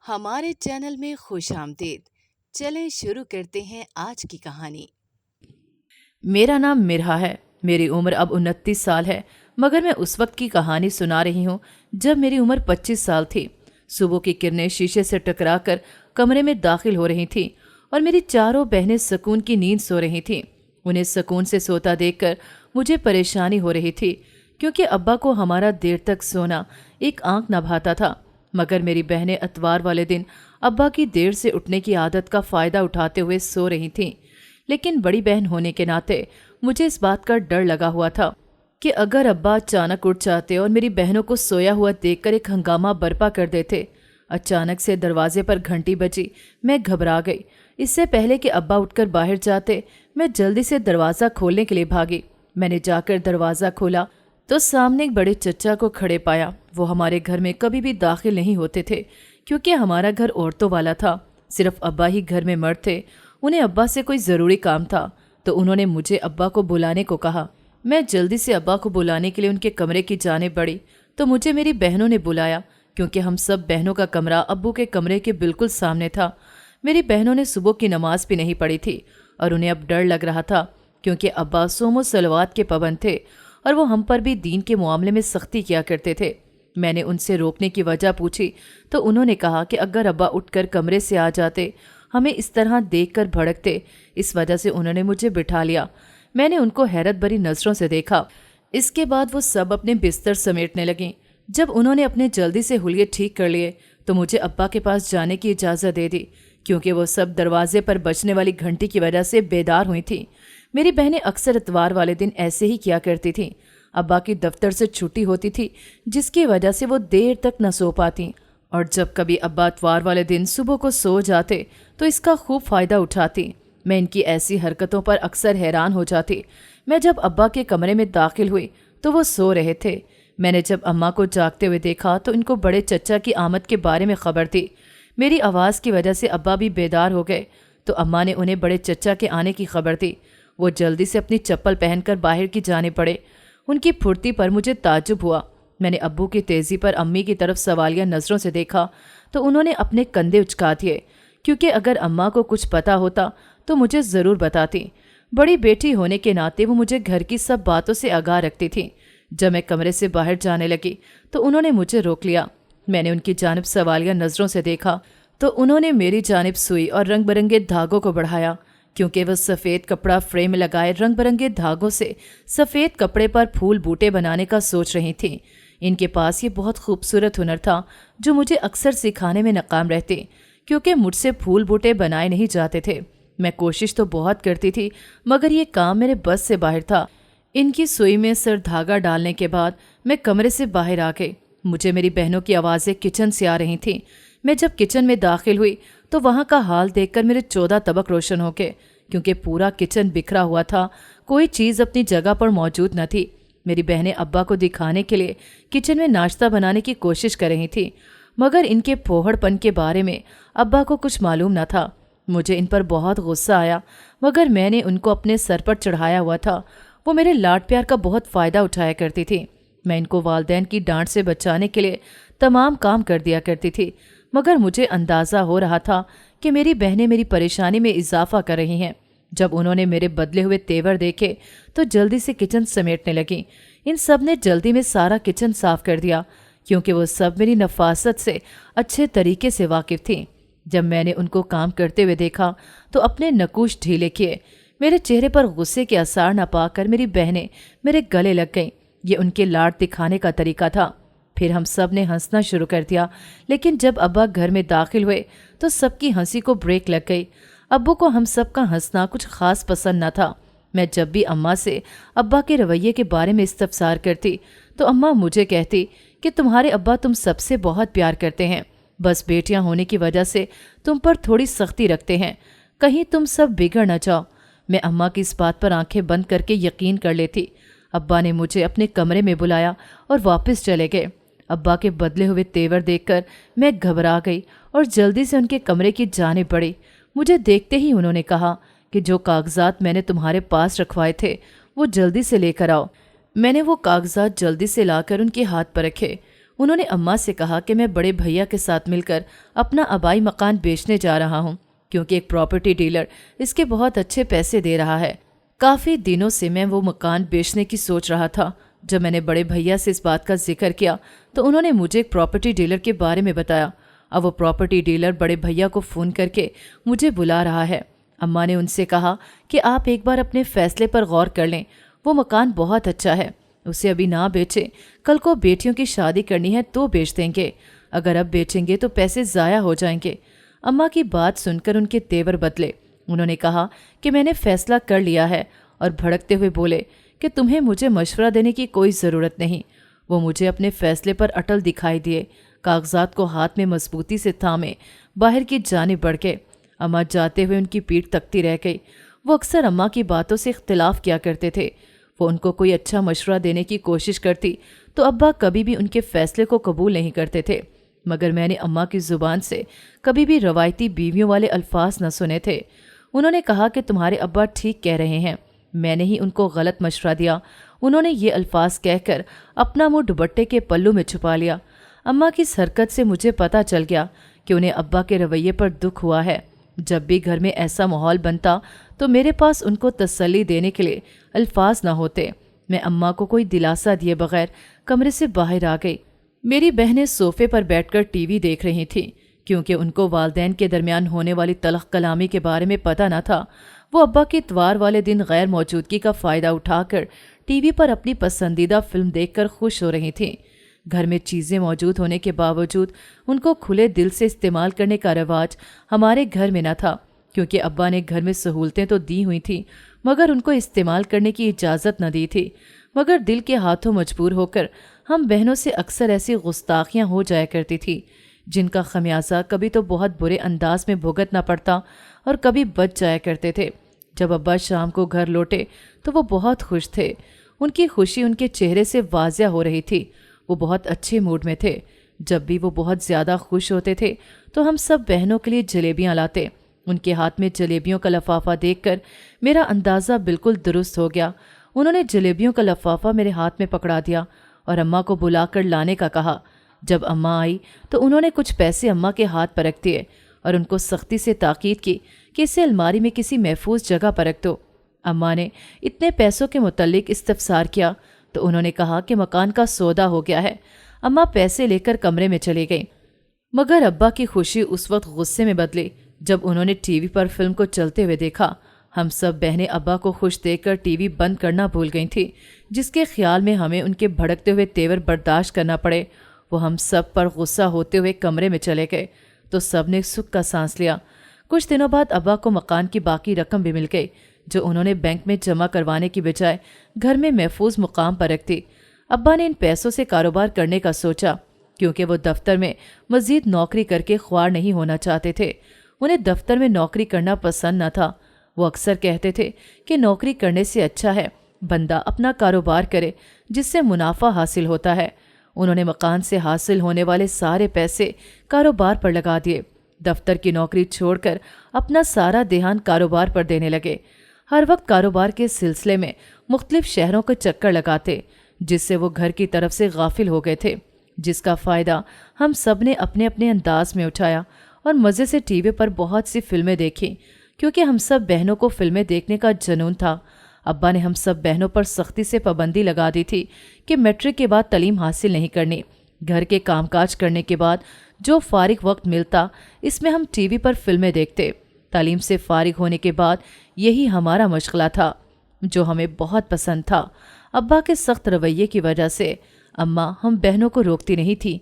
ہمارے چینل میں خوش آمدید۔ چلیں شروع کرتے ہیں آج کی کہانی۔ میرا نام مرہا ہے۔ میری عمر اب 29 سال ہے، مگر میں اس وقت کی کہانی سنا رہی ہوں جب میری عمر 25 سال تھی۔ صبح کی کرنیں شیشے سے ٹکرا کر کمرے میں داخل ہو رہی تھیں اور میری چاروں بہنیں سکون کی نیند سو رہی تھیں۔ انہیں سکون سے سوتا دیکھ کر مجھے پریشانی ہو رہی تھی، کیونکہ ابا کو ہمارا دیر تک سونا ایک آنکھ نہ بھاتا تھا۔ مگر میری بہنیں اتوار والے دن ابا کی دیر سے اٹھنے کی عادت کا فائدہ اٹھاتے ہوئے سو رہی تھیں۔ لیکن بڑی بہن ہونے کے ناطے مجھے اس بات کا ڈر لگا ہوا تھا کہ اگر ابا اچانک اٹھ جاتے اور میری بہنوں کو سویا ہوا دیکھ کر ایک ہنگامہ برپا کر دیتے۔ اچانک سے دروازے پر گھنٹی بجی۔ میں گھبرا گئی۔ اس سے پہلے کہ ابا اٹھ کر باہر جاتے، میں جلدی سے دروازہ کھولنے کے لیے بھاگی۔ میں نے جا کر دروازہ کھولا تو سامنے ایک بڑے چچا کو کھڑے پایا۔ وہ ہمارے گھر میں کبھی بھی داخل نہیں ہوتے تھے، کیونکہ ہمارا گھر عورتوں والا تھا۔ صرف ابا ہی گھر میں مرد تھے۔ انہیں ابا سے کوئی ضروری کام تھا، تو انہوں نے مجھے ابا کو بلانے کو کہا۔ میں جلدی سے ابا کو بلانے کے لیے ان کے کمرے کی جانب بڑھی تو مجھے میری بہنوں نے بلایا، کیونکہ ہم سب بہنوں کا کمرہ ابو کے کمرے کے بالکل سامنے تھا۔ میری بہنوں نے صبح کی نماز بھی نہیں پڑھی تھی اور انہیں اب ڈر لگ رہا تھا، کیونکہ ابا صوم و صلوات کے پابند تھے اور وہ ہم پر بھی دین کے معاملے میں سختی کیا کرتے تھے۔ میں نے ان سے روکنے کی وجہ پوچھی تو انہوں نے کہا کہ اگر ابا اٹھ کر کمرے سے آ جاتے، ہمیں اس طرح دیکھ کر بھڑکتے، اس وجہ سے انہوں نے مجھے بٹھا لیا۔ میں نے ان کو حیرت بھری نظروں سے دیکھا۔ اس کے بعد وہ سب اپنے بستر سمیٹنے لگیں۔ جب انہوں نے اپنے جلدی سے حلیے ٹھیک کر لیے تو مجھے ابا کے پاس جانے کی اجازت دے دی، کیونکہ وہ سب دروازے پر بجنے والی گھنٹی کی وجہ سے بیدار ہوئی تھیں۔ میری بہنیں اکثر اتوار والے دن ایسے ہی کیا کرتی تھیں۔ ابا کی دفتر سے چھٹی ہوتی تھی، جس کی وجہ سے وہ دیر تک نہ سو پاتی، اور جب کبھی ابا اتوار والے دن صبح کو سو جاتے تو اس کا خوب فائدہ اٹھاتی۔ میں ان کی ایسی حرکتوں پر اکثر حیران ہو جاتی۔ میں جب ابا کے کمرے میں داخل ہوئی تو وہ سو رہے تھے۔ میں نے جب اماں کو جاگتے ہوئے دیکھا تو ان کو بڑے چچا کی آمد کے بارے میں خبر تھی۔ میری آواز کی وجہ سے ابا بھی بیدار ہو گئے تو اماں نے انہیں بڑے چچا کے آنے کی خبر دی۔ وہ جلدی سے اپنی چپل پہن کر باہر کی جانب بڑھے۔ ان کی پھرتی پر مجھے تعجب ہوا۔ میں نے ابو کی تیزی پر امی کی طرف سوالیہ نظروں سے دیکھا تو انہوں نے اپنے کندھے اچکا دیے، کیونکہ اگر اماں کو کچھ پتا ہوتا تو مجھے ضرور بتاتی۔ بڑی بیٹی ہونے کے ناطے وہ مجھے گھر کی سب باتوں سے آگاہ رکھتی تھی۔ جب میں کمرے سے باہر جانے لگی تو انہوں نے مجھے روک لیا۔ میں نے ان کی جانب سوالیہ نظروں سے دیکھا تو انہوں نے میری جانب سوئی اور رنگ برنگے دھاگوں کو بڑھایا، کیونکہ وہ سفید کپڑا فریم میں لگائے رنگ برنگے دھاگوں سے سفید کپڑے پر پھول بوٹے بنانے کا سوچ رہی تھیں۔ ان کے پاس یہ بہت خوبصورت ہنر تھا جو مجھے اکثر سکھانے میں ناکام رہتے، کیونکہ مجھ سے پھول بوٹے بنائے نہیں جاتے تھے۔ میں کوشش تو بہت کرتی تھی، مگر یہ کام میرے بس سے باہر تھا۔ ان کی سوئی میں سر دھاگا ڈالنے کے بعد میں کمرے سے باہر آ گئی۔ مجھے میری بہنوں کی آوازیں کچن سے آ رہی تھیں۔ میں جب کچن میں داخل ہوئی تو وہاں کا حال دیکھ کر میرے 14 طبق روشن ہو گئے، کیونکہ پورا کچن بکھرا ہوا تھا، کوئی چیز اپنی جگہ پر موجود نہ تھی۔ میری بہنیں ابا کو دکھانے کے لیے کچن میں ناشتہ بنانے کی کوشش کر رہی تھیں، مگر ان کے پھوہڑ پن کے بارے میں ابا کو کچھ معلوم نہ تھا۔ مجھے ان پر بہت غصہ آیا، مگر میں نے ان کو اپنے سر پر چڑھایا ہوا تھا۔ وہ میرے لاڈ پیار کا بہت فائدہ اٹھایا کرتی تھی۔ میں ان کو والدین کی ڈانٹ سے بچانے کے لیے تمام کام کر دیا کرتی تھی، مگر مجھے اندازہ ہو رہا تھا کہ میری بہنیں میری پریشانی میں اضافہ کر رہی ہیں۔ جب انہوں نے میرے بدلے ہوئے تیور دیکھے تو جلدی سے کچن سمیٹنے لگیں۔ ان سب نے جلدی میں سارا کچن صاف کر دیا، کیونکہ وہ سب میری نفاست سے اچھے طریقے سے واقف تھیں۔ جب میں نے ان کو کام کرتے ہوئے دیکھا تو اپنے نکوش ڈھیلے کیے۔ میرے چہرے پر غصے کے آثار نہ پا کر میری بہنیں میرے گلے لگ گئیں۔ یہ ان کے لاڈ دکھانے کا طریقہ تھا۔ پھر ہم سب نے ہنسنا شروع کر دیا، لیکن جب ابا گھر میں داخل ہوئے تو سب کی ہنسی کو بریک لگ گئی۔ ابو کو ہم سب کا ہنسنا کچھ خاص پسند نہ تھا۔ میں جب بھی اماں سے ابا کے رویے کے بارے میں استفسار کرتی تو اماں مجھے کہتی کہ تمہارے ابا تم سب سے بہت پیار کرتے ہیں، بس بیٹیاں ہونے کی وجہ سے تم پر تھوڑی سختی رکھتے ہیں، کہیں تم سب بگڑ نہ جاؤ۔ میں اماں کی اس بات پر آنکھیں بند کر کے یقین کر لیتی۔ ابا نے مجھے اپنے کمرے میں بلایا اور واپس چلے گئے۔ ابا کے بدلے ہوئے تیور دیکھ کر میں گھبرا گئی اور جلدی سے ان کے کمرے کی جانب بڑھی۔ مجھے دیکھتے ہی انہوں نے کہا کہ جو کاغذات میں نے تمہارے پاس رکھوائے تھے وہ جلدی سے لے کر آؤ۔ میں نے وہ کاغذات جلدی سے لا کر ان کے ہاتھ پر رکھے۔ انہوں نے اماں سے کہا کہ میں بڑے بھیا کے ساتھ مل کر اپنا آبائی مکان بیچنے جا رہا ہوں، کیونکہ ایک پراپرٹی ڈیلر اس کے بہت اچھے پیسے دے رہا ہے۔ کافی دنوں سے میں وہ مکان بیچنے کی سوچ رہا تھا۔ جب میں نے بڑے بھیا سے اس بات کا ذکر کیا تو انہوں نے مجھے ایک پراپرٹی ڈیلر کے بارے میں بتایا۔ اب وہ پراپرٹی ڈیلر بڑے بھیا کو فون کر کے مجھے بلا رہا ہے۔ اماں نے ان سے کہا کہ آپ ایک بار اپنے فیصلے پر غور کر لیں، وہ مکان بہت اچھا ہے، اسے ابھی نہ بیچیں، کل کو بیٹیوں کی شادی کرنی ہے تو بیچ دیں گے، اگر اب بیچیں گے تو پیسے ضائع ہو جائیں گے۔ اماں کی بات سن کر ان کے تیور بدلے۔ انہوں نے کہا کہ میں نے فیصلہ کر لیا ہے، اور بھڑکتے ہوئے بولے کہ تمہیں مجھے مشورہ دینے کی کوئی ضرورت نہیں۔ وہ مجھے اپنے فیصلے پر اٹل دکھائی دیے، کاغذات کو ہاتھ میں مضبوطی سے تھامے باہر کی جانب بڑھ گئے۔ اماں جاتے ہوئے ان کی پیٹھ تکتی رہ گئی۔ وہ اکثر اماں کی باتوں سے اختلاف کیا کرتے تھے۔ وہ ان کو کوئی اچھا مشورہ دینے کی کوشش کرتی تو ابا کبھی بھی ان کے فیصلے کو قبول نہیں کرتے تھے، مگر میں نے اماں کی زبان سے کبھی بھی روایتی بیویوں والے الفاظ نہ سنے تھے۔ انہوں نے کہا کہ تمہارے ابا ٹھیک کہہ رہے ہیں، میں نے ہی ان کو غلط مشورہ دیا۔ انہوں نے یہ الفاظ کہہ کر اپنا منہ دوپٹے کے پلو میں چھپا لیا۔ اماں کی اس حرکت سے مجھے پتہ چل گیا کہ انہیں ابا کے رویے پر دکھ ہوا ہے۔ جب بھی گھر میں ایسا ماحول بنتا تو میرے پاس ان کو تسلی دینے کے لیے الفاظ نہ ہوتے۔ میں اماں کو کوئی دلاسا دیے بغیر کمرے سے باہر آ گئی۔ میری بہنیں صوفے پر بیٹھ کر ٹی وی دیکھ رہی تھیں، کیونکہ ان کو والدین کے درمیان ہونے والی تلخ کلامی کے بارے میں پتہ نہ تھا۔ وہ ابا کے اتوار والے دن غیر موجودگی کا فائدہ اٹھا کر ٹی وی پر اپنی پسندیدہ فلم دیکھ کر خوش ہو رہی تھیں۔ گھر میں چیزیں موجود ہونے کے باوجود ان کو کھلے دل سے استعمال کرنے کا رواج ہمارے گھر میں نہ تھا، کیونکہ ابا نے گھر میں سہولتیں تو دی ہوئی تھیں مگر ان کو استعمال کرنے کی اجازت نہ دی تھی۔ مگر دل کے ہاتھوں مجبور ہو کر ہم بہنوں سے اکثر ایسی گستاخیاں ہو جایا کرتی تھی جن کا خمیازہ کبھی تو بہت برے انداز میں بھگتنا پڑتا اور کبھی بچ جایا کرتے تھے۔ جب ابا شام کو گھر لوٹے تو وہ بہت خوش تھے۔ ان کی خوشی ان کے چہرے سے واضح ہو رہی تھی۔ وہ بہت اچھے موڈ میں تھے۔ جب بھی وہ بہت زیادہ خوش ہوتے تھے تو ہم سب بہنوں کے لیے جلیبیاں لاتے۔ ان کے ہاتھ میں جلیبیوں کا لفافہ دیکھ کر میرا اندازہ بالکل درست ہو گیا۔ انہوں نے جلیبیوں کا لفافہ میرے ہاتھ میں پکڑا دیا اور اماں کو بلا کر لانے کا کہا۔ جب اماں آئی تو انہوں نے کچھ پیسے اماں کے ہاتھ پر رکھ دیے اور ان کو سختی سے تاکید کی کہ اسے الماری میں کسی محفوظ جگہ پر رکھ دو۔ اماں نے اتنے پیسوں کے متعلق استفسار کیا تو انہوں نے کہا کہ مکان کا سودا ہو گیا ہے۔ اماں پیسے لے کر کمرے میں چلی گئیں، مگر ابا کی خوشی اس وقت غصے میں بدلی جب انہوں نے ٹی وی پر فلم کو چلتے ہوئے دیکھا۔ ہم سب بہنیں ابا کو خوش دیکھ کر ٹی وی بند کرنا بھول گئی تھیں، جس کے خیال میں ہمیں ان کے بھڑکتے ہوئے تیور برداشت کرنا پڑے۔ وہ ہم سب پر غصہ ہوتے ہوئے کمرے میں چلے گئے تو سب نے سکھ کا سانس لیا۔ کچھ دنوں بعد ابا کو مکان کی باقی رقم بھی مل گئی، جو انہوں نے بینک میں جمع کروانے کی بجائے گھر میں محفوظ مقام پر رکھ دی۔ ابا نے ان پیسوں سے کاروبار کرنے کا سوچا، کیونکہ وہ دفتر میں مزید نوکری کر کے خوار نہیں ہونا چاہتے تھے۔ انہیں دفتر میں نوکری کرنا پسند نہ تھا۔ وہ اکثر کہتے تھے کہ نوکری کرنے سے اچھا ہے بندہ اپنا کاروبار کرے جس سے منافع حاصل ہوتا ہے۔ انہوں نے مکان سے حاصل ہونے والے سارے پیسے کاروبار پر لگا دیے۔ دفتر کی نوکری چھوڑ کر اپنا سارا دھیان کاروبار پر دینے لگے۔ ہر وقت کاروبار کے سلسلے میں مختلف شہروں کو چکر لگاتے، جس سے وہ گھر کی طرف سے غافل ہو گئے تھے، جس کا فائدہ ہم سب نے اپنے اپنے انداز میں اٹھایا اور مزے سے ٹی وی پر بہت سی فلمیں دیکھی، کیونکہ ہم سب بہنوں کو فلمیں دیکھنے کا جنون تھا۔ ابا نے ہم سب بہنوں پر سختی سے پابندی لگا دی تھی کہ میٹرک کے بعد تعلیم حاصل نہیں کرنی۔ گھر کے کام کاج کرنے کے بعد جو فارغ وقت ملتا اس میں ہم ٹی وی پر فلمیں دیکھتے۔ تعلیم سے فارغ ہونے کے بعد یہی ہمارا مشغلہ تھا، جو ہمیں بہت پسند تھا۔ ابا کے سخت رویے کی وجہ سے اماں ہم بہنوں کو روکتی نہیں تھی۔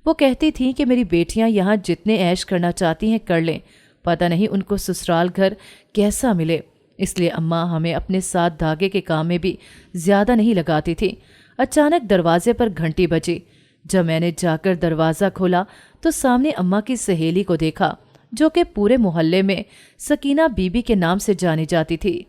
وہ کہتی تھیں کہ میری بیٹیاں یہاں جتنے عیش کرنا چاہتی ہیں کر لیں، پتہ نہیں ان کو سسرال گھر کیسا ملے۔ اس لیے اماں ہمیں اپنے ساتھ دھاگے کے کام میں بھی زیادہ نہیں لگاتی تھی۔ اچانک دروازے پر گھنٹی بجی۔ جب میں نے جا کر دروازہ کھولا تو سامنے اماں کی سہیلی کو دیکھا، جو کہ پورے محلے میں سکینہ بی بی کے نام سے جانی جاتی تھی۔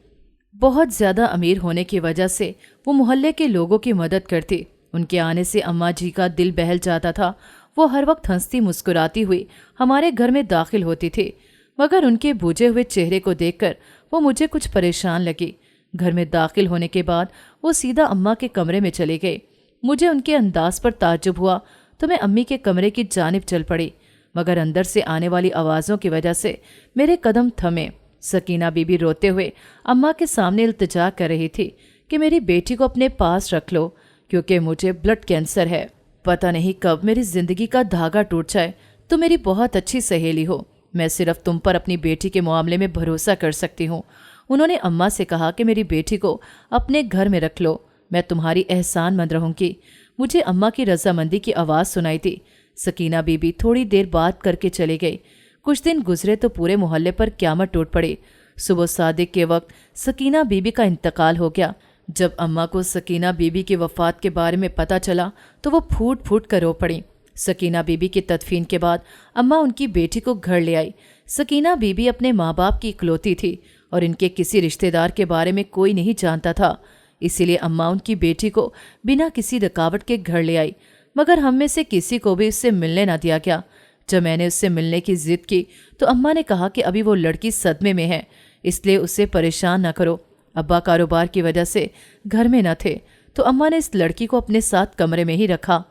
بہت زیادہ امیر ہونے کی وجہ سے وہ محلے کے لوگوں کی مدد کرتی۔ ان کے آنے سے اماں جی کا دل بہل جاتا تھا۔ وہ ہر وقت ہنستی مسکراتی ہوئی ہمارے گھر میں داخل ہوتی تھی، مگر ان کے بوجھے ہوئے چہرے کو دیکھ کر وہ مجھے کچھ پریشان لگی۔ گھر میں داخل ہونے کے بعد وہ سیدھا اماں کے کمرے میں چلی گئی۔ مجھے ان کے انداز پر تعجب ہوا تو میں امی کے کمرے کی جانب چل پڑی، مگر اندر سے آنے والی آوازوں کی وجہ سے میرے قدم تھمے۔ سکینہ بی بی روتے ہوئے اماں کے سامنے التجا کر رہی تھی کہ میری بیٹی کو اپنے پاس رکھ لو، کیونکہ مجھے بلڈ کینسر ہے۔ پتہ نہیں کب میری زندگی کا دھاگا ٹوٹ جائے۔ تم میری بہت اچھی سہیلی ہو، میں صرف تم پر اپنی بیٹی کے معاملے میں بھروسہ کر سکتی ہوں۔ انہوں نے اماں سے کہا کہ میری بیٹی کو اپنے گھر میں رکھ لو، میں تمہاری احسان مند رہوں گی۔ مجھے اماں کی رضامندی کی آواز سنائی تھی۔ سکینہ بی بی تھوڑی دیر بات کر کے چلی گئی۔ کچھ دن گزرے تو پورے محلے پر قیامت ٹوٹ پڑی۔ صبح صادق کے وقت سکینہ بی بی کا انتقال ہو گیا۔ جب اماں کو سکینہ بی بی کی وفات کے بارے میں پتہ چلا تو وہ پھوٹ پھوٹ کر رو پڑی۔ سکینہ بی بی کی تدفین کے بعد اماں ان کی بیٹی کو گھر لے آئی۔ سکینہ بی بی اپنے ماں باپ کی اکلوتی تھی اور ان کے کسی رشتہ دار کے بارے میں کوئی نہیں جانتا تھا، اسی لیے اماں ان کی بیٹی کو بنا کسی رکاوٹ کے گھر لے آئی، مگر ہم میں سے کسی کو بھی اس سے ملنے نہ دیا گیا۔ جب میں نے اس سے ملنے کی ضد کی تو اماں نے کہا کہ ابھی وہ لڑکی صدمے میں ہے، اس لیے اسے پریشان نہ کرو۔ ابا کاروبار کی وجہ سے گھر میں نہ تھے تو اماں نے اس لڑکی کو اپنے ساتھ کمرے میں ہی رکھا۔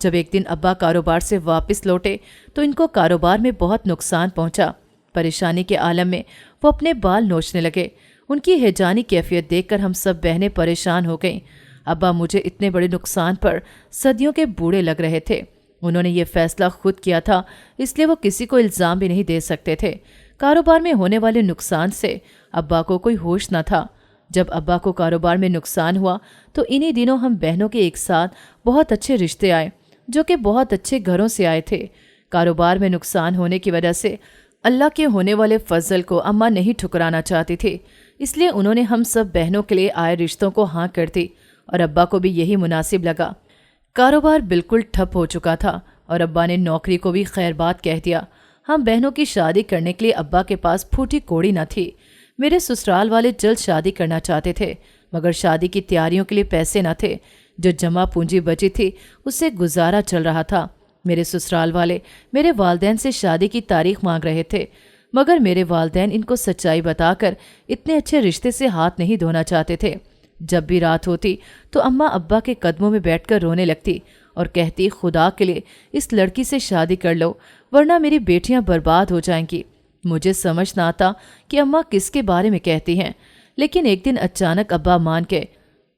جب ایک دن ابا کاروبار سے واپس لوٹے تو ان کو کاروبار میں بہت نقصان پہنچا۔ پریشانی کے عالم میں وہ اپنے بال نوچنے لگے۔ ان کی ہیجانی کیفیت دیکھ کر ہم سب بہنیں پریشان ہو گئیں۔ ابا مجھے اتنے بڑے نقصان پر صدیوں کے بوڑھے لگ رہے تھے۔ انہوں نے یہ فیصلہ خود کیا تھا، اس لیے وہ کسی کو الزام بھی نہیں دے سکتے تھے۔ کاروبار میں ہونے والے نقصان سے ابا کو کوئی ہوش نہ تھا۔ جب ابا کو کاروبار میں نقصان ہوا تو انہی دنوں ہم بہنوں کے ایک ساتھ بہت اچھے رشتے آئے، جو کہ بہت اچھے گھروں سے آئے تھے۔ کاروبار میں نقصان ہونے کی وجہ سے اللہ کے ہونے والے فضل کو اماں نہیں ٹھکرانا چاہتی تھی، اس لیے انہوں نے ہم سب بہنوں کے لیے آئے رشتوں کو ہاں کر دی، اور ابا کو بھی یہی مناسب لگا۔ کاروبار بالکل ٹھپ ہو چکا تھا اور ابا نے نوکری کو بھی خیر بات کہہ دیا۔ ہم بہنوں کی شادی کرنے کے لیے ابا کے پاس پھوٹی کوڑی نہ تھی۔ میرے سسرال والے جلد شادی کرنا چاہتے تھے، مگر شادی کی تیاریوں کے لیے پیسے نہ تھے۔ جو جمع پونجی بچی تھی اس سے گزارا چل رہا تھا۔ میرے سسرال والے میرے والدین سے شادی کی تاریخ مانگ رہے تھے، مگر میرے والدین ان کو سچائی بتا کر اتنے اچھے رشتے سے ہاتھ نہیں دھونا چاہتے تھے۔ جب بھی رات ہوتی تو اماں ابا کے قدموں میں بیٹھ کر رونے لگتی اور کہتی، خدا کے لیے اس لڑکی سے شادی کر لو ورنہ میری بیٹیاں برباد ہو جائیں گی۔ مجھے سمجھ نہ آتا کہ اماں کس کے بارے میں کہتی ہیں، لیکن ایک دن اچانک ابا مان گئے۔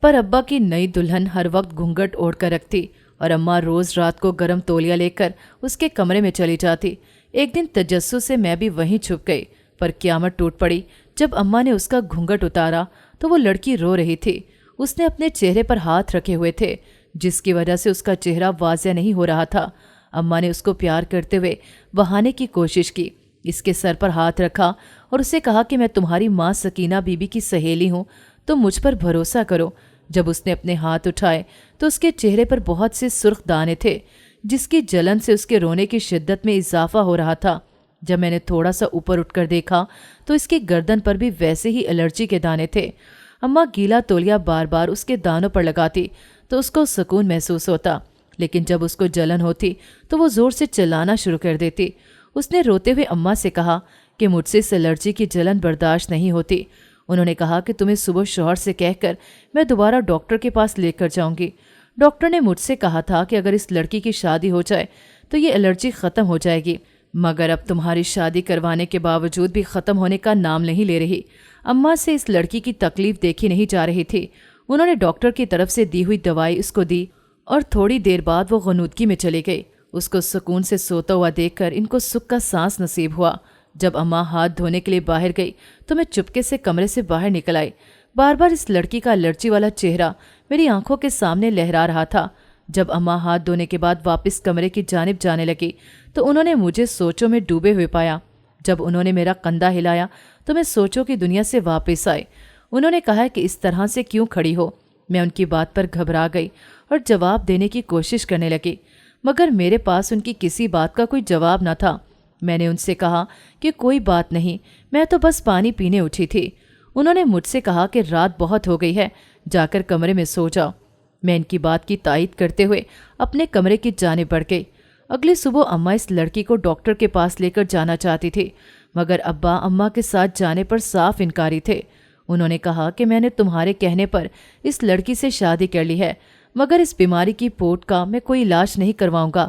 پر ابا کی نئی دلہن ہر وقت گھونگھٹ اوڑھ کر رکھتی اور اماں روز رات کو گرم تولیہ لے کر اس کے کمرے میں چلی جاتی۔ ایک دن تجسس سے میں بھی وہیں چھپ گئی، پر قیامت ٹوٹ پڑی جب اماں نے اس کا گھونگھٹ اتارا تو وہ لڑکی رو رہی تھی۔ اس نے اپنے چہرے پر ہاتھ رکھے ہوئے تھے، جس کی وجہ سے اس کا چہرہ واضح نہیں ہو رہا تھا۔ اماں نے اس کو پیار کرتے ہوئے بہانے کی کوشش کی، اس کے سر پر ہاتھ رکھا اور اسے کہا کہ میں تمہاری ماں سکینہ بی بی کی سہیلی ہوں، تم مجھ پر بھروسہ کرو۔ جب اس نے اپنے ہاتھ اٹھائے تو اس کے چہرے پر بہت سے سرخ دانے تھے، جس کی جلن سے اس کے رونے کی شدت میں اضافہ ہو رہا تھا۔ جب میں نے تھوڑا سا اوپر اٹھ کر دیکھا تو اس کی گردن پر بھی ویسے ہی الرجی کے دانے تھے۔ اماں گیلا تولیہ بار بار اس کے دانوں پر لگاتی تو اس کو سکون محسوس ہوتا، لیکن جب اس کو جلن ہوتی تو وہ زور سے چلانا شروع کر دیتی۔ اس نے روتے ہوئے اماں سے کہا کہ مجھ سے اس الرجی کی جلن برداشت نہیں ہوتی۔ انہوں نے کہا کہ تمہیں صبح شوہر سے کہہ کر میں دوبارہ ڈاکٹر کے پاس لے کر جاؤں گی۔ ڈاکٹر نے مجھ سے کہا تھا کہ اگر اس لڑکی کی شادی ہو جائے تو یہ الرجی ختم ہو جائے گی، مگر اب تمہاری شادی کروانے کے باوجود بھی ختم ہونے کا نام نہیں لے رہی۔ اماں سے اس لڑکی کی تکلیف دیکھی نہیں جا رہی تھی۔ انہوں نے ڈاکٹر کی طرف سے دی ہوئی دوائی اس کو دی اور تھوڑی دیر بعد وہ غنودگی میں چلی گئی۔ اس کو سکون سے سوتا ہوا دیکھ کر ان کو سکھ کا سانس نصیب ہوا۔ جب اماں ہاتھ دھونے کے لیے باہر گئی تو میں چپکے سے کمرے سے باہر نکل آئی۔ بار بار اس لڑکی کا الرجی والا چہرہ میری آنکھوں کے سامنے لہرا رہا تھا۔ جب اماں ہاتھ دھونے کے بعد واپس کمرے کی جانب جانے لگی تو انہوں نے مجھے سوچوں میں ڈوبے ہوئے پایا۔ جب انہوں نے میرا کندھا ہلایا تو میں سوچوں کی دنیا سے واپس آئی۔ انہوں نے کہا کہ اس طرح سے کیوں کھڑی ہو؟ میں ان کی بات پر گھبرا گئی اور جواب دینے کی کوشش کرنے لگی، مگر میرے پاس ان کی کسی بات کا کوئی جواب نہ تھا۔ میں نے ان سے کہا کہ کوئی بات نہیں، میں تو بس پانی پینے اٹھی تھی۔ انہوں نے مجھ سے کہا کہ رات بہت ہو گئی ہے، جا کر کمرے میں سو جاؤ۔ میں ان کی بات کی تائید کرتے ہوئے اپنے کمرے کی جانب بڑھ گئی۔ اگلی صبح اماں اس لڑکی کو ڈاکٹر کے پاس لے کر جانا چاہتی تھی، مگر ابا اماں کے ساتھ جانے پر صاف انکاری تھے۔ انہوں نے کہا کہ میں نے تمہارے کہنے پر اس لڑکی سے شادی کر لی ہے، مگر اس بیماری کی پوٹ کا میں کوئی علاج نہیں کرواؤں گا۔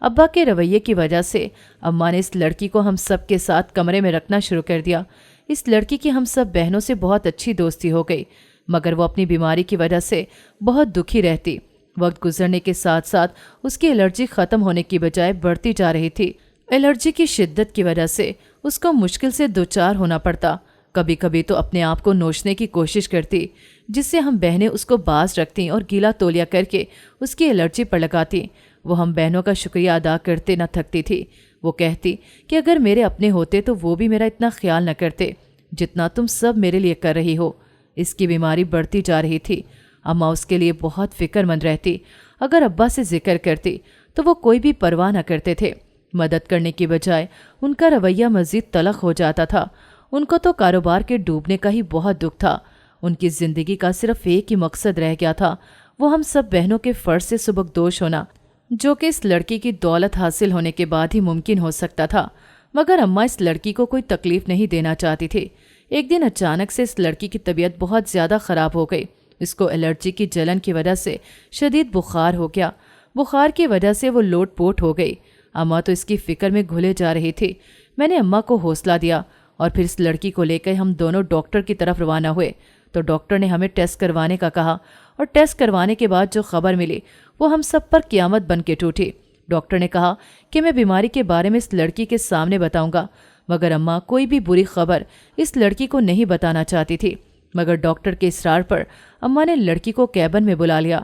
ابا کے رویے کی وجہ سے اماں نے اس لڑکی کو ہم سب کے ساتھ کمرے میں رکھنا شروع کر دیا۔ اس لڑکی کی ہم سب بہنوں سے بہت اچھی دوستی ہو گئی، مگر وہ اپنی بیماری کی وجہ سے بہت دکھی رہتی۔ وقت گزرنے کے ساتھ ساتھ اس کی الرجی ختم ہونے کی بجائے بڑھتی جا رہی تھی۔ الرجی کی شدت کی وجہ سے اس کو مشکل سے دوچار ہونا پڑتا۔ کبھی کبھی تو اپنے آپ کو نوچنے کی کوشش کرتی، جس سے ہم بہنیں اس کو باز رکھتیں اور گیلا تولیہ کر کے اس کی الرجی پر لگاتی۔ وہ ہم بہنوں کا شکریہ ادا کرتے نہ تھکتی تھی۔ وہ کہتی کہ اگر میرے اپنے ہوتے تو وہ بھی میرا اتنا خیال نہ کرتے جتنا تم سب میرے لیے کر رہی ہو۔ اس کی بیماری بڑھتی جا رہی تھی۔ اماں اس کے لیے بہت فکر مند رہتی۔ اگر ابا سے ذکر کرتی تو وہ کوئی بھی پرواہ نہ کرتے تھے۔ مدد کرنے کی بجائے ان کا رویہ مزید تلخ ہو جاتا تھا۔ ان کو تو کاروبار کے ڈوبنے کا ہی بہت دکھ تھا۔ ان کی زندگی کا صرف ایک ہی مقصد رہ گیا تھا، وہ ہم سب بہنوں کے فرض سے سبکدوش ہونا، جو کہ اس لڑکی کی دولت حاصل ہونے کے بعد ہی ممکن ہو سکتا تھا۔ مگر اماں اس لڑکی کو کوئی تکلیف نہیں دینا چاہتی تھی۔ ایک دن اچانک سے اس لڑکی کی طبیعت بہت زیادہ خراب ہو گئی۔ اس کو الرجی کی جلن کی وجہ سے شدید بخار ہو گیا۔ بخار کی وجہ سے وہ لوٹ پوٹ ہو گئی۔ اماں تو اس کی فکر میں گھلے جا رہی تھی۔ میں نے اماں کو حوصلہ دیا اور پھر اس لڑکی کو لے کر ہم دونوں ڈاکٹر کی طرف روانہ ہوئے تو ڈاکٹر نے ہمیں ٹیسٹ کروانے کا کہا، اور ٹیسٹ کروانے کے بعد جو خبر ملی وہ ہم سب پر قیامت بن کے ٹوٹی۔ ڈاکٹر نے کہا کہ میں بیماری کے بارے میں اس لڑکی کے سامنے بتاؤں گا، مگر اماں کوئی بھی بری خبر اس لڑکی کو نہیں بتانا چاہتی تھی۔ مگر ڈاکٹر کے اصرار پر اماں نے لڑکی کو کیبن میں بلا لیا۔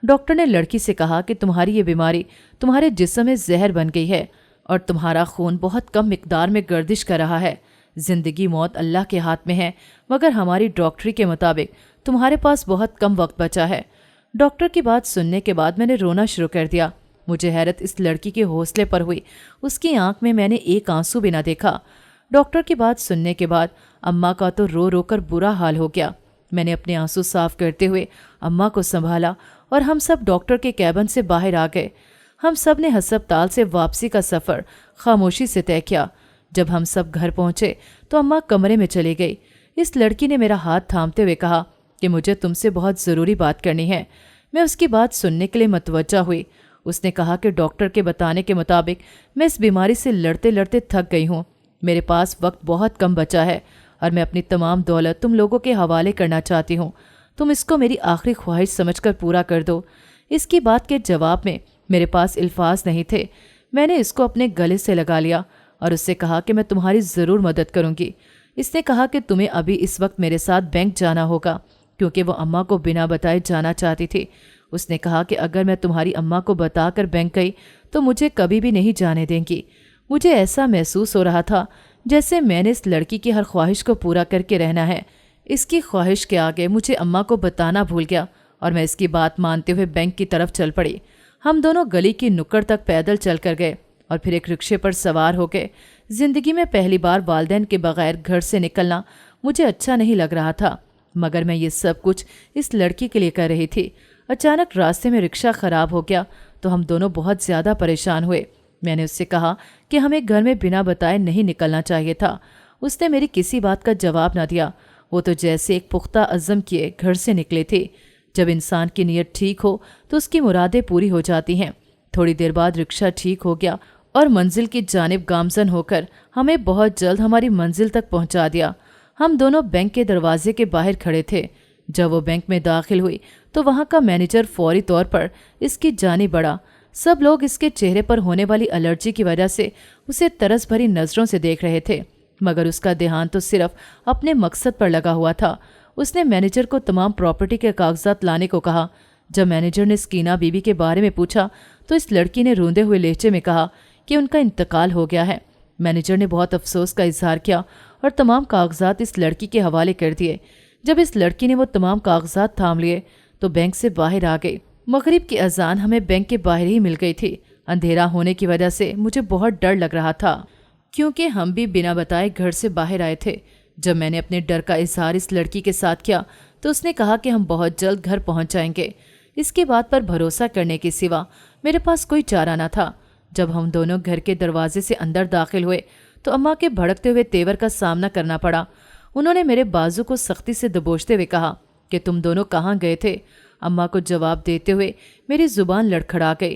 ڈاکٹر نے لڑکی سے کہا کہ تمہاری یہ بیماری تمہارے جسم میں زہر بن گئی ہے اور تمہارا خون بہت کم مقدار میں گردش کر رہا ہے۔ زندگی موت اللہ کے ہاتھ میں ہے، مگر ہماری ڈاکٹری کے مطابق تمہارے پاس بہت کم وقت بچا ہے۔ ڈاکٹر کی بات سننے کے بعد میں نے رونا شروع کر دیا۔ مجھے حیرت اس لڑکی کے حوصلے پر ہوئی۔ اس کی آنکھ میں نے ایک آنسو بھی نہ دیکھا۔ ڈاکٹر کی بات سننے کے بعد اماں کا تو رو رو کر برا حال ہو گیا۔ میں نے اپنے آنسو صاف کرتے ہوئے اماں کو سنبھالا اور ہم سب ڈاکٹر کے کیبن سے باہر آ گئے۔ ہم سب نے ہسپتال سے واپسی کا سفر خاموشی سے طے کیا۔ جب ہم سب گھر پہنچے تو اماں کمرے میں چلی گئی۔ اس لڑکی نے میرا ہاتھ تھامتے ہوئے کہا کہ مجھے تم سے بہت ضروری بات کرنی ہے۔ میں اس کی بات سننے کے لیے متوجہ ہوئی۔ اس نے کہا کہ ڈاکٹر کے بتانے کے مطابق میں اس بیماری سے لڑتے لڑتے تھک گئی ہوں۔ میرے پاس وقت بہت کم بچا ہے اور میں اپنی تمام دولت تم لوگوں کے حوالے کرنا چاہتی ہوں۔ تم اس کو میری آخری خواہش سمجھ کر پورا کر دو۔ اس کی بات کے جواب میں میرے پاس الفاظ نہیں تھے۔ میں نے اس کو اپنے گلے سے لگا لیا اور اس سے کہا کہ میں تمہاری ضرور مدد کروں گی۔ اس نے کہا کہ تمہیں ابھی اس وقت میرے ساتھ بینک جانا ہوگا، کیونکہ وہ اماں کو بنا بتائے جانا چاہتی تھی۔ اس نے کہا کہ اگر میں تمہاری اماں کو بتا کر بینک گئی تو مجھے کبھی بھی نہیں جانے دیں گی۔ مجھے ایسا محسوس ہو رہا تھا جیسے میں نے اس لڑکی کی ہر خواہش کو پورا کر کے رہنا ہے۔ اس کی خواہش کے آگے مجھے اماں کو بتانا بھول گیا اور میں اس کی بات مانتے ہوئے بینک کی طرف چل پڑی۔ ہم دونوں گلی کی نکڑ تک پیدل چل کر گئے اور پھر ایک رکشے پر سوار ہو گئے۔ زندگی میں پہلی بار والدین کے بغیر گھر سے نکلنا مجھے اچھا نہیں لگ رہا تھا، مگر میں یہ سب کچھ اس لڑکی کے لیے کر رہی تھی۔ اچانک راستے میں رکشہ خراب ہو گیا تو ہم دونوں بہت زیادہ پریشان ہوئے۔ میں نے اس سے کہا کہ ہمیں گھر میں بنا بتائے نہیں نکلنا چاہیے تھا۔ اس نے میری کسی بات کا جواب نہ دیا۔ وہ تو جیسے ایک پختہ عزم کیے گھر سے نکلے تھے۔ جب انسان کی نیت ٹھیک ہو تو اس کی مرادیں پوری ہو جاتی ہیں۔ تھوڑی دیر بعد رکشہ ٹھیک ہو گیا اور منزل کی جانب گامزن ہو کر ہمیں بہت جلد ہماری منزل تک پہنچا دیا۔ ہم دونوں بینک کے دروازے کے باہر کھڑے تھے۔ جب وہ بینک میں داخل ہوئی تو وہاں کا مینیجر فوری طور پر اس کی جانب بڑھا۔ سب لوگ اس کے چہرے پر ہونے والی الرجی کی وجہ سے اسے ترس بھری نظروں سے دیکھ رہے تھے، مگر اس کا دھیان تو صرف اپنے مقصد پر لگا ہوا تھا۔ اس نے مینیجر کو تمام پراپرٹی کے کاغذات لانے کو کہا۔ جب مینیجر نے سکینہ بی بی کے بارے میں پوچھا تو اس لڑکی نے روندے ہوئے لہجے میں کہا کہ ان کا انتقال ہو گیا ہے۔ مینیجر نے بہت افسوس کا اظہار کیا اور تمام کاغذات اس لڑکی کے حوالے کر دیے۔ جب اس لڑکی نے وہ تمام کاغذات تھام لیے تو بینک سے باہر آ گئی۔ مغرب کی اذان ہمیں بینک کے باہر ہی مل گئی تھی۔ اندھیرا ہونے کی وجہ سے مجھے بہت ڈر لگ رہا تھا، کیونکہ ہم بھی بنا بتائے گھر سے باہر آئے تھے۔ جب میں نے اپنے ڈر کا اظہار اس لڑکی کے ساتھ کیا تو اس نے کہا کہ ہم بہت جلد گھر پہنچ جائیں گے۔ اس کی بات پر بھروسہ کرنے کے سوا میرے پاس کوئی چارہ نہ تھا۔ جب ہم دونوں گھر کے دروازے سے اندر داخل ہوئے تو اماں کے بھڑکتے ہوئے تیور کا سامنا کرنا پڑا۔ انہوں نے میرے بازو کو سختی سے دبوچتے ہوئے کہا کہ تم دونوں کہاں گئے تھے؟ اماں کو جواب دیتے ہوئے میری زبان لڑکھڑا گئی۔